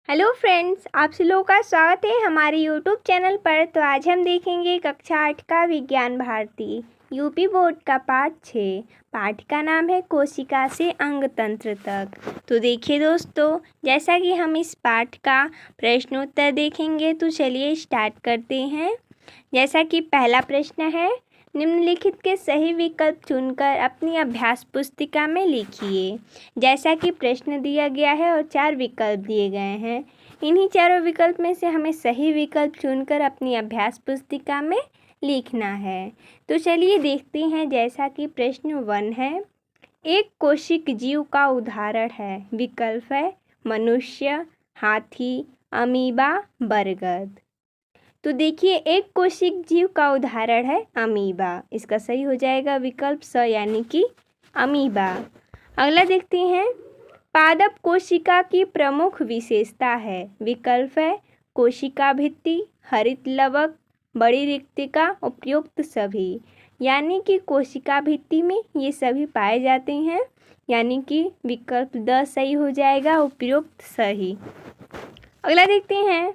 Hello friends, आप सब लोगों का स्वागत है हमारे यूट्यूब चैनल पर। तो आज हम देखेंगे कक्षा 8 का विज्ञान भारती यूपी बोर्ड का पाठ 6। पाठ का नाम है कोशिका से अंग तंत्र तक। तो देखिए दोस्तों, जैसा कि हम इस पाठ का प्रश्नोत्तर देखेंगे, तो चलिए स्टार्ट करते हैं। जैसा कि पहला प्रश्न है, निम्नलिखित के सही विकल्प चुनकर अपनी अभ्यास पुस्तिका में लिखिए। जैसा कि प्रश्न दिया गया है और 4 विकल्प दिए गए हैं, इन्हीं चारों विकल्प में से हमें सही विकल्प चुनकर अपनी अभ्यास पुस्तिका में लिखना है। तो चलिए देखते हैं। जैसा कि प्रश्न 1 है, एक कोशिक जीव का उदाहरण है। विकल्प है मनुष्य, हाथी, अमीबा, बरगद। तो देखिए, एक कोशिक जीव का उदाहरण है अमीबा। इसका सही हो जाएगा विकल्प स, यानी कि अमीबा। अगला देखते हैं, पादप कोशिका की प्रमुख विशेषता है। विकल्प है कोशिका भित्ति, हरित लवक, बड़ी रिक्तिका, उपयुक्त सभी। यानी कि कोशिका भित्ति में ये सभी पाए जाते हैं, यानी कि विकल्प द सही हो जाएगा, उपयुक्त सही। अगला देखते हैं,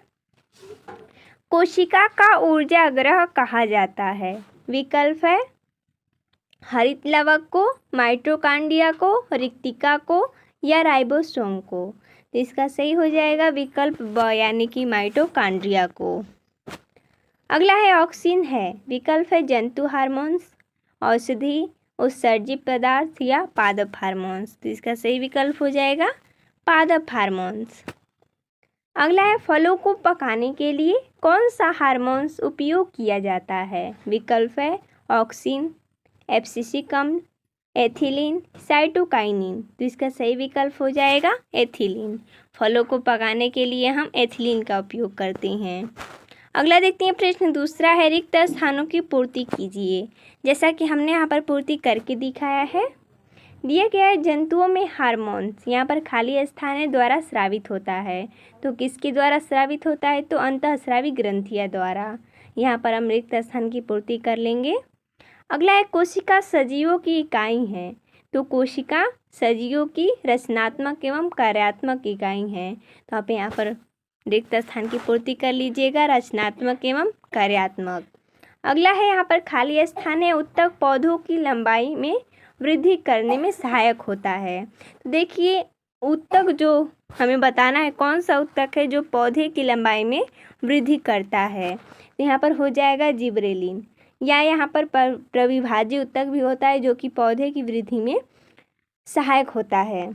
कोशिका का ऊर्जा ग्रह कहा जाता है। विकल्प है हरित लवक को, माइटोकांड्रिया को, रिक्तिका को या राइबोसोम को। तो इसका सही हो जाएगा विकल्प ब, यानी कि माइटोकांड्रिया को। अगला है ऑक्सिन है। विकल्प है जंतु हार्मोन्स, औषधि, उत्सर्जित पदार्थ या पादप हार्मोन्स। तो इसका सही विकल्प हो जाएगा पादप हार्मोन्स। अगला है फलों को पकाने के लिए कौन सा हार्मोन्स उपयोग किया जाता है। विकल्प है ऑक्सिन, एब्सिसिक अम्ल, एथिलीन, साइटोकाइनिन। तो इसका सही विकल्प हो जाएगा एथिलीन। फलों को पकाने के लिए हम एथिलीन का उपयोग करते हैं। अगला देखते हैं, प्रश्न दूसरा है, रिक्त स्थानों की पूर्ति कीजिए। जैसा कि हमने यहाँ पर पूर्ति करके दिखाया है। दिया गया है जंतुओं में हार्मोन्स, यहाँ पर खाली स्थान है, द्वारा स्रावित होता है। तो किसके द्वारा स्रावित होता है? तो अंतःस्रावी ग्रंथियाँ द्वारा। यहाँ पर हम रिक्त स्थान की पूर्ति कर लेंगे। अगला है कोशिका सजीवों की इकाई है। तो कोशिका सजीवों की रचनात्मक एवं कार्यात्मक इकाई है। तो आप यहाँ पर रिक्त स्थान की पूर्ति कर लीजिएगा, रचनात्मक एवं कार्यात्मक। अगला है, यहाँ पर खाली स्थान है, उत्तक पौधों की लंबाई में वृद्धि करने में सहायक होता है। तो देखिए, उत्तक जो हमें बताना है, कौन सा उत्तक है जो पौधे की लंबाई में वृद्धि करता है। तो यहाँ पर हो जाएगा जिब्रेलिन, या यहाँ पर प्रविभाज्य उत्तक भी होता है जो कि पौधे की वृद्धि में सहायक होता है।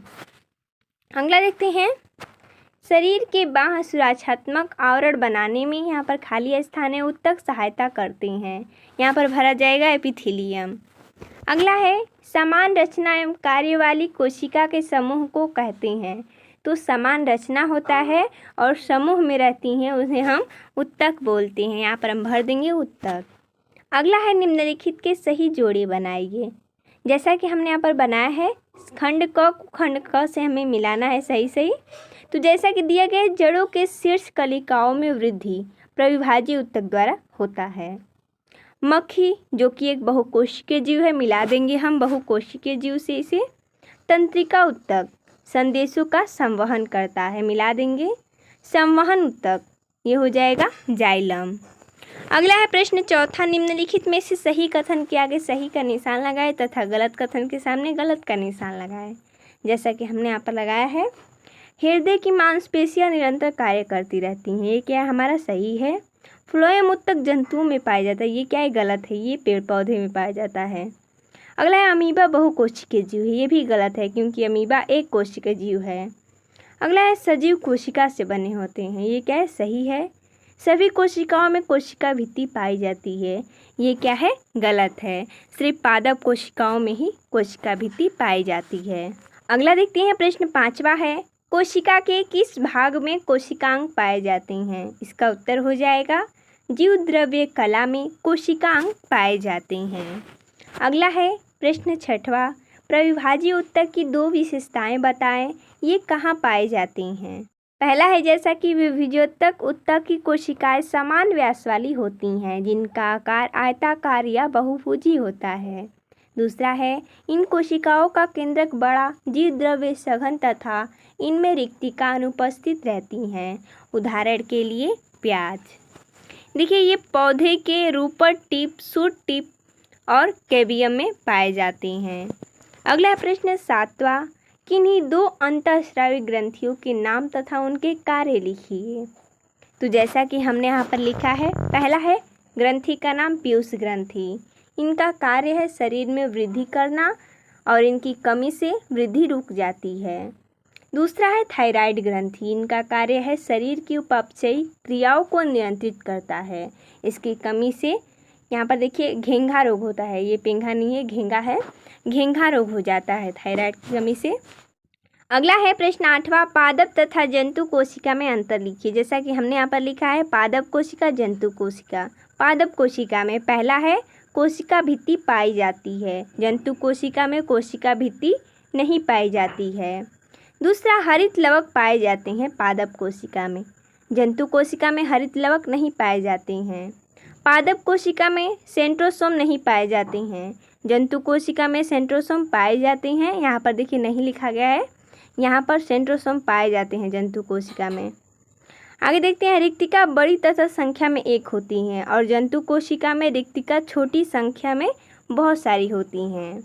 अगला देखते हैं, शरीर के बाह्य सुरक्षात्मक आवरण बनाने में यहाँ पर खाली स्थान है, उत्तक सहायता करते हैं। यहाँ पर भरा जाएगा एपिथेलियम। अगला है, समान रचना एवं कार्य वाली कोशिका के समूह को कहते हैं। तो समान रचना होता है और समूह में रहती हैं, उन्हें हम उत्तक बोलते हैं। यहाँ पर हम भर देंगे उत्तक। अगला है, निम्नलिखित के सही जोड़े बनाइए। जैसा कि हमने यहाँ पर बनाया है, खंड क से हमें मिलाना है सही सही। तो जैसा कि दिया गया है, जड़ों के शीर्ष कलिकाओं में वृद्धि प्रविभाज्य उत्तक द्वारा होता है। मक्खी जो कि एक बहुकोशिकीय जीव है, मिला देंगे हम बहुकोशिकीय जीव से इसे। तंत्रिका उत्तक संदेशों का संवहन करता है, मिला देंगे। संवहन उत्तक ये हो जाएगा जाइलम। अगला है प्रश्न चौथा, निम्नलिखित में से सही कथन के आगे सही का निशान लगाए तथा गलत कथन के सामने गलत का निशान लगाए। जैसा कि हमने यहाँ पर लगाया है, हृदय की मांसपेशियां निरंतर कार्य करती रहती हैं, ये क्या हमारा सही है। फ्लोएम उत्तक जंतुओं में पाया जाता है, ये क्या है? गलत है, ये पेड़ पौधे में पाया जाता है। अगला है, अमीबा बहुकोशिकीय जीव है, ये भी गलत है क्योंकि अमीबा एक कोशिकीय जीव है। अगला है, सजीव कोशिका से बने होते हैं, ये क्या है? सही है। सभी कोशिकाओं में कोशिका भित्ति पाई जाती है, ये क्या है? गलत है। सिर्फ पादप कोशिकाओं में ही कोशिका भित्ति पाई जाती है। अगला देखते हैं, प्रश्न पांचवा है, कोशिका के किस भाग में कोशिकांग पाए जाते हैं। इसका उत्तर हो जाएगा जीव द्रव्य कला में कोशिकांग पाए जाते हैं। अगला है प्रश्न छठवां, प्रविभाज्य उत्तक की 2 विशेषताएं बताएं, ये कहाँ पाए जाते हैं। पहला है, जैसा कि विभिजोत्तक उत्तक की कोशिकाएं समान व्यास वाली होती हैं, जिनका आकार आयताकार या बहुभुजी होता है। दूसरा है, इन कोशिकाओं का केंद्रक बड़ा जीव द्रव्य सघन तथा इनमें रिक्तिका अनुपस्थित रहती हैं। उदाहरण के लिए प्याज। देखिए, ये पौधे के रूपर टिप, शूट टिप और कैबियम में पाए जाते हैं। अगला प्रश्न 7वां, किन्हीं 2 अंतःस्रावी ग्रंथियों के नाम तथा उनके कार्य लिखिए। तो जैसा कि हमने यहाँ पर लिखा है, पहला है ग्रंथि का नाम पीयूष ग्रंथि। इनका कार्य है शरीर में वृद्धि करना और इनकी कमी से वृद्धि रुक जाती है। दूसरा है थायराइड ग्रंथि। इनका कार्य है शरीर की उपापचयी क्रियाओं को नियंत्रित करता है। इसकी कमी से यहाँ पर देखिए घेंघा रोग होता है, ये पेंघा नहीं है, घेंघा है, घेंघा रोग हो जाता है थायराइड की कमी से। अगला है प्रश्न 8वां, पादप तथा जंतु कोशिका में अंतर लिखिए। जैसा कि हमने यहाँ पर लिखा है पादप कोशिका, जंतु कोशिका। पादप कोशिका में पहला है कोशिका भित्ति पाई जाती है, जंतु कोशिका में कोशिका भित्ति नहीं पाई जाती है। दूसरा, हरित लवक पाए जाते हैं पादप कोशिका में, जंतु कोशिका में हरित लवक नहीं पाए जाते हैं। पादप कोशिका में सेंट्रोसोम नहीं पाए जाते हैं, जंतु कोशिका में सेंट्रोसोम पाए जाते हैं। यहाँ पर देखिए नहीं लिखा गया है, यहाँ पर सेंट्रोसोम पाए जाते हैं जंतु कोशिका में। आगे देखते हैं, रिक्तिका बड़ी तथा संख्या में एक होती हैं और जंतु कोशिका में रिक्तिका छोटी संख्या में बहुत सारी होती हैं।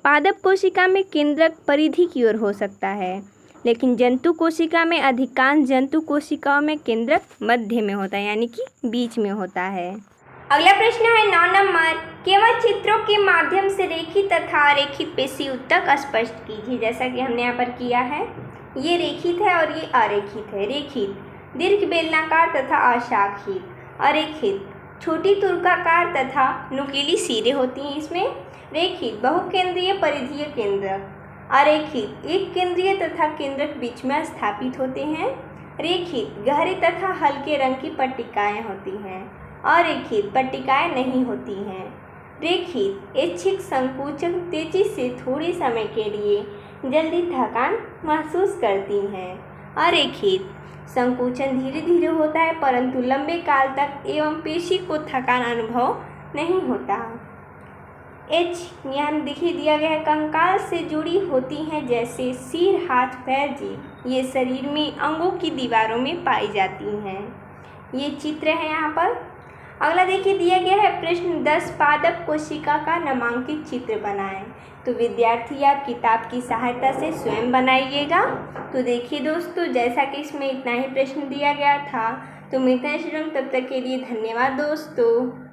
पादप कोशिका में केंद्रक परिधि की ओर हो सकता है, लेकिन जंतु कोशिका में अधिकांश जंतु कोशिकाओं में केंद्रक मध्य में होता है, यानी कि बीच में होता है। अगला प्रश्न है 9 नंबर, केवल चित्रों के माध्यम से रेखित तथा अरेखित पेशी ऊतक स्पष्ट कीजिए। जैसा कि हमने यहाँ पर किया है, ये रेखित है और ये अरेखित है। रेखित दीर्घ बेलनाकार तथा अशाखित। अरेखित छोटी तुर्काकार तथा नुकीली सिरे होती हैं इसमें। रेखित बहुकेंद्रीय परिधीय केंद्रक। अरेखित एक केंद्रीय तथा केंद्रक बीच में स्थापित होते हैं। रेखित गहरे तथा हल्के रंग की पट्टिकाएँ होती हैं। अरेखित पट्टिकाएँ नहीं होती हैं। रेखित ऐच्छिक संकुचन तेजी से थोड़े समय के लिए जल्दी थकान महसूस करती हैं। अरेखित संकुचन धीरे धीरे होता है परंतु लंबे काल तक एवं पेशी को थकान अनुभव नहीं होता। एच यहाँ देखिए दिया गया है, कंकाल से जुड़ी होती हैं जैसे सिर, हाथ, पैर, जीभ। ये शरीर में अंगों की दीवारों में पाई जाती हैं। ये चित्र है यहाँ पर। अगला देखिए दिया गया है प्रश्न 10, पादप कोशिका का नामांकित चित्र बनाएं। तो विद्यार्थी आप किताब की सहायता से स्वयं बनाइएगा। तो देखिए दोस्तों, जैसा कि इसमें इतना ही प्रश्न दिया गया था, तो मिलते हैं तब तक के लिए धन्यवाद दोस्तों।